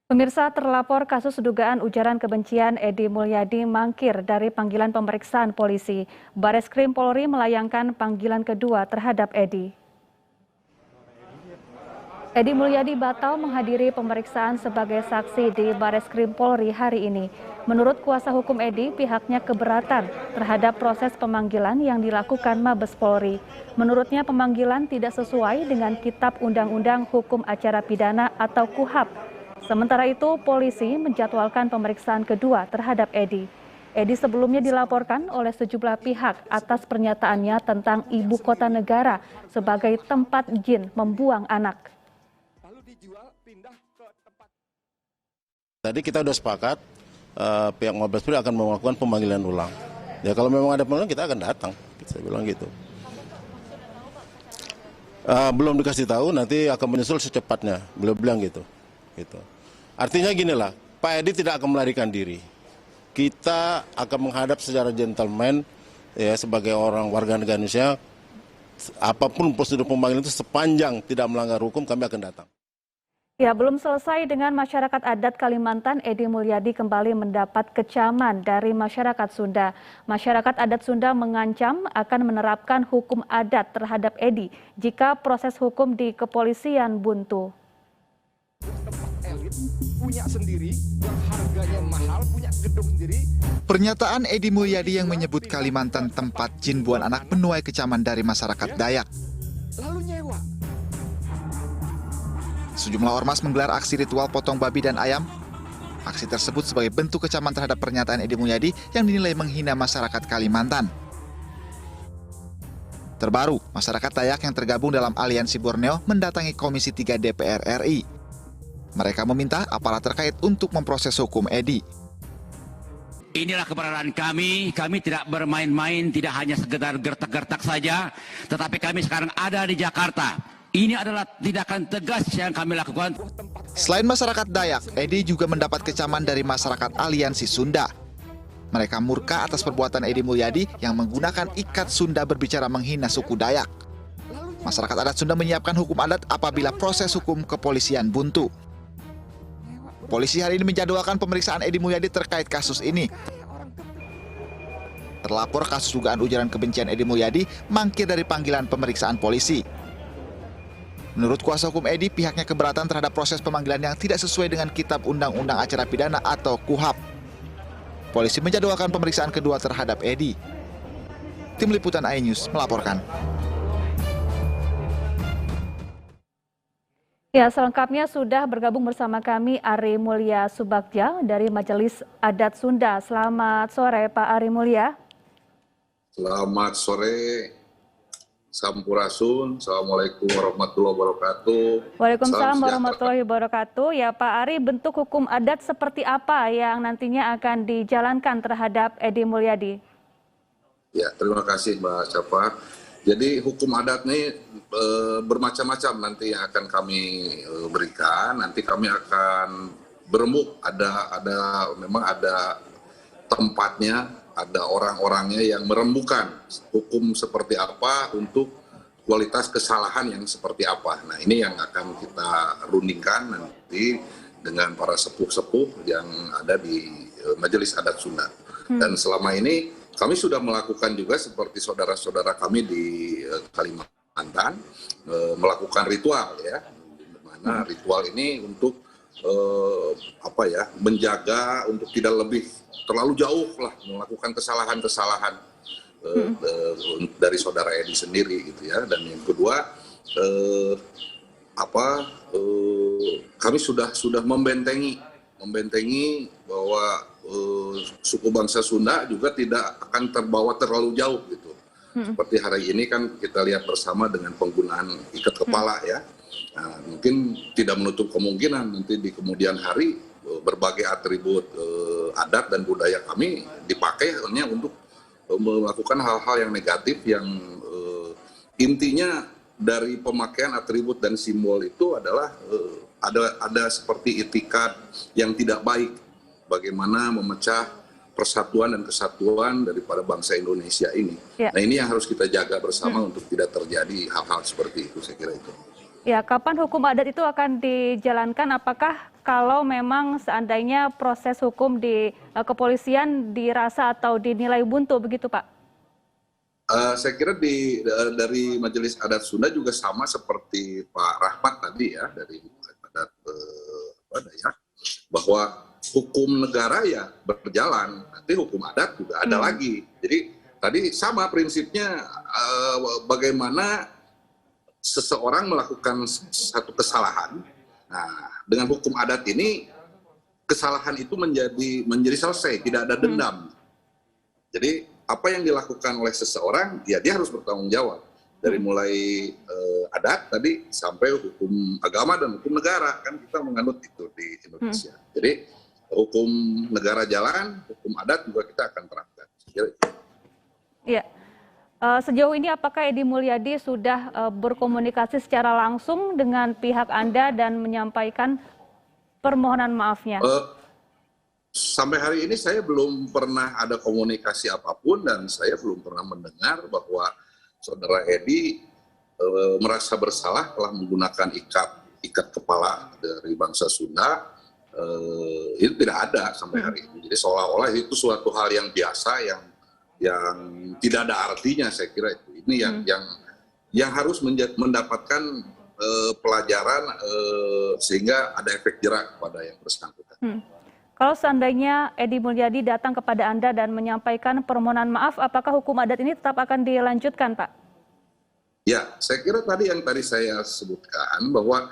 Pemirsa, terlapor kasus dugaan ujaran kebencian Edy Mulyadi mangkir dari panggilan pemeriksaan polisi. Bareskrim Polri melayangkan panggilan kedua terhadap Edy. Edy Mulyadi batal menghadiri pemeriksaan sebagai saksi di Bareskrim Polri hari ini. Menurut kuasa hukum Edy, pihaknya keberatan terhadap proses pemanggilan yang dilakukan Mabes Polri. Menurutnya pemanggilan tidak sesuai dengan Kitab Undang-Undang Hukum Acara Pidana atau KUHAP. Sementara itu, polisi menjadwalkan pemeriksaan kedua terhadap Edy. Edy sebelumnya dilaporkan oleh sejumlah pihak atas pernyataannya tentang ibu kota negara sebagai tempat jin membuang anak. Tadi kita sudah sepakat, pihak Mabes Polri akan melakukan pemanggilan ulang. Ya kalau memang ada pemanggilan kita akan datang, saya bilang gitu. Belum dikasih tahu, nanti akan menyusul secepatnya, beliau bilang gitu. Artinya ginilah, Pak Edy tidak akan melarikan diri. Kita akan menghadap secara gentleman ya sebagai orang warga negara Indonesia. Apapun prosedur pemanggilan itu sepanjang tidak melanggar hukum kami akan datang. Ya, belum selesai dengan masyarakat adat Kalimantan, Edy Mulyadi kembali mendapat kecaman dari masyarakat Sunda. Masyarakat adat Sunda mengancam akan menerapkan hukum adat terhadap Edy jika proses hukum di kepolisian buntu. Punya sendiri, yang harganya mahal, punya gedung sendiri. Pernyataan Edy Mulyadi yang menyebut Kalimantan tempat jin buan anak menuai kecaman dari masyarakat Dayak. Lalu nyewa. Sejumlah ormas menggelar aksi ritual potong babi dan ayam. Aksi tersebut sebagai bentuk kecaman terhadap pernyataan Edy Mulyadi yang dinilai menghina masyarakat Kalimantan. Terbaru, masyarakat Dayak yang tergabung dalam Aliansi Borneo mendatangi Komisi 3 DPR RI. Mereka meminta aparat terkait untuk memproses hukum Edy. Inilah keberadaan kami tidak bermain-main, tidak hanya sekedar gertak-gertak saja, tetapi kami sekarang ada di Jakarta. Ini adalah tindakan tegas yang kami lakukan. Selain masyarakat Dayak, Edy juga mendapat kecaman dari masyarakat Aliansi Sunda. Mereka murka atas perbuatan Edy Mulyadi yang menggunakan ikat Sunda berbicara menghina suku Dayak. Masyarakat adat Sunda menyiapkan hukum adat apabila proses hukum kepolisian buntu. Polisi hari ini menjadwalkan pemeriksaan Edy Mulyadi terkait kasus ini. Terlapor kasus dugaan ujaran kebencian Edy Mulyadi mangkir dari panggilan pemeriksaan polisi. Menurut kuasa hukum Edy, pihaknya keberatan terhadap proses pemanggilan yang tidak sesuai dengan Kitab Undang-Undang Acara Pidana atau KUHAP. Polisi menjadwalkan pemeriksaan kedua terhadap Edy. Tim Liputan iNews melaporkan. Ya, selengkapnya sudah bergabung bersama kami Ari Mulya Subagja dari Majelis Adat Sunda. Selamat sore Pak Ari Mulya. Selamat sore, Sampurasun. Assalamualaikum warahmatullahi wabarakatuh. Waalaikumsalam warahmatullahi wabarakatuh. Ya Pak Ari, bentuk hukum adat seperti apa yang nantinya akan dijalankan terhadap Edy Mulyadi? Ya, terima kasih Mbak Syafa. Jadi hukum adat ini bermacam-macam nanti yang akan kami berikan. Nanti kami akan berembuk, memang ada tempatnya, ada orang-orangnya yang merembukan hukum seperti apa untuk kualitas kesalahan yang seperti apa. Nah ini yang akan kita rundingkan nanti dengan para sepuh-sepuh yang ada di Majelis Adat Sunda. Dan selama ini kami sudah melakukan juga seperti saudara-saudara kami di Kalimantan melakukan ritual ya, di mana ritual ini untuk menjaga untuk tidak lebih terlalu jauh lah melakukan kesalahan-kesalahan dari saudara Edy sendiri gitu ya. Dan yang kedua kami sudah membentengi bahwa suku bangsa Sunda juga tidak akan terbawa terlalu jauh gitu. Seperti hari ini kan kita lihat bersama dengan penggunaan ikat kepala ya. Nah, mungkin tidak menutup kemungkinan nanti di kemudian hari berbagai atribut adat dan budaya kami dipakai hanya untuk melakukan hal-hal yang negatif yang intinya dari pemakaian atribut dan simbol itu adalah ada seperti itikat yang tidak baik, bagaimana memecah persatuan dan kesatuan daripada bangsa Indonesia ini. Ya. Nah ini yang harus kita jaga bersama untuk tidak terjadi hal-hal seperti itu, saya kira itu. Ya, kapan hukum adat itu akan dijalankan? Apakah kalau memang seandainya proses hukum di kepolisian dirasa atau dinilai buntu begitu, Pak? Saya kira dari Majelis Adat Sunda juga sama seperti Pak Rahmat tadi ya, dari adat Dayak, bahwa hukum negara ya berjalan, nanti hukum adat juga ada lagi. Jadi tadi sama prinsipnya, bagaimana seseorang melakukan satu kesalahan. Nah, dengan hukum adat ini kesalahan itu menjadi selesai, tidak ada dendam. Jadi apa yang dilakukan oleh seseorang, ya dia harus bertanggung jawab. Dari mulai adat tadi sampai hukum agama dan hukum negara, kan kita menganut itu di Indonesia. Jadi hukum negara jalan, hukum adat juga kita akan terapkan. Iya. Sejauh ini apakah Edi Mulyadi sudah berkomunikasi secara langsung dengan pihak Anda dan menyampaikan permohonan maafnya? Sampai hari ini saya belum pernah ada komunikasi apapun dan saya belum pernah mendengar bahwa Saudara Edi merasa bersalah telah menggunakan ikat kepala dari bangsa Sunda. Itu tidak ada sampai hari ini. Jadi seolah-olah itu suatu hal yang biasa yang tidak ada artinya. Saya kira itu ini yang harus mendapatkan pelajaran sehingga ada efek jerak kepada yang bersangkutan. Kalau seandainya Edi Mulyadi datang kepada Anda dan menyampaikan permohonan maaf, apakah hukum adat ini tetap akan dilanjutkan, Pak? Ya, saya kira tadi yang saya sebutkan bahwa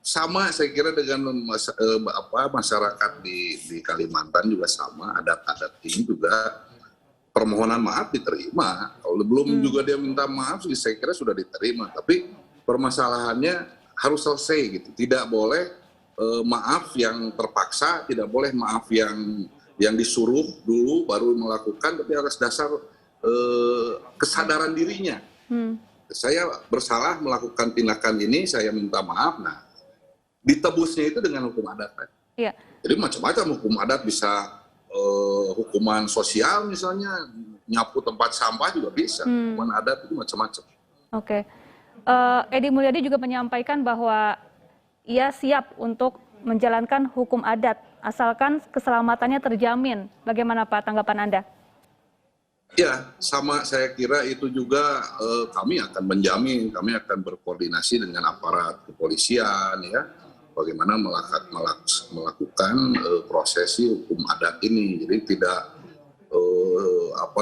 sama saya kira dengan masyarakat di Kalimantan juga sama, adat-adat ini juga permohonan maaf diterima. Kalau belum juga dia minta maaf, saya kira sudah diterima. Tapi permasalahannya harus selesai gitu. Tidak boleh maaf yang terpaksa, tidak boleh maaf yang disuruh dulu baru melakukan, tapi atas dasar kesadaran dirinya. Saya bersalah melakukan tindakan ini, saya minta maaf. Nah, ditebusnya itu dengan hukum adat. Iya. Jadi macam-macam hukum adat, bisa hukuman sosial misalnya, nyapu tempat sampah juga bisa. Hukuman adat itu macam-macam. Oke. Edi Mulyadi juga menyampaikan bahwa ia siap untuk menjalankan hukum adat, asalkan keselamatannya terjamin. Bagaimana Pak tanggapan Anda? Ya, sama saya kira itu juga kami akan menjamin, kami akan berkoordinasi dengan aparat kepolisian ya, bagaimana melakukan prosesi hukum adat ini. Jadi tidak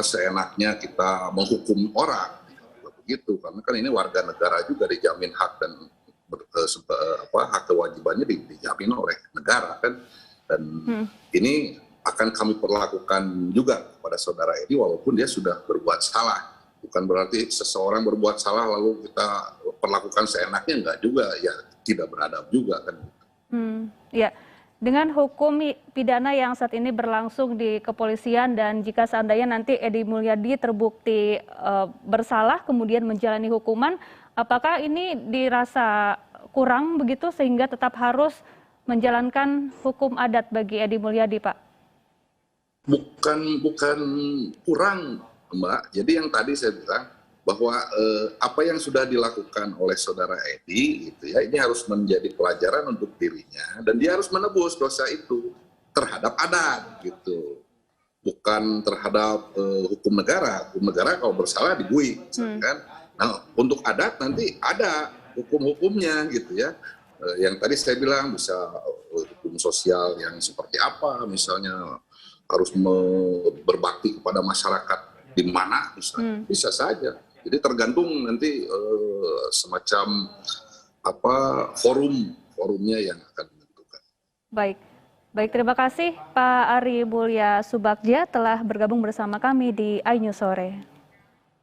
seenaknya kita menghukum orang begitu, karena kan ini warga negara juga dijamin hak dan hak kewajibannya dijamin oleh negara kan, dan ini akan kami perlakukan juga kepada Saudara Edi walaupun dia sudah berbuat salah. Bukan berarti seseorang berbuat salah lalu kita perlakukan seenaknya, enggak juga, ya tidak beradab juga kan. Ya, dengan hukum pidana yang saat ini berlangsung di kepolisian dan jika seandainya nanti Edi Mulyadi terbukti bersalah kemudian menjalani hukuman, apakah ini dirasa kurang begitu sehingga tetap harus menjalankan hukum adat bagi Edi Mulyadi, Pak? Bukan kurang, Mbak. Jadi yang tadi saya bilang bahwa apa yang sudah dilakukan oleh Saudara Edi gitu ya, ini harus menjadi pelajaran untuk dirinya dan dia harus menebus dosa itu terhadap adat gitu. Bukan terhadap hukum negara. Hukum negara kalau bersalah digui, kan? Nah, untuk adat nanti ada hukum-hukumnya gitu ya. Yang tadi saya bilang bisa hukum sosial yang seperti apa, misalnya harus berbakti kepada masyarakat di mana, misalnya. Bisa saja. Jadi tergantung nanti semacam forumnya yang akan menentukan. Baik, terima kasih Pak Ari Mulya Subagja telah bergabung bersama kami di iNews Sore.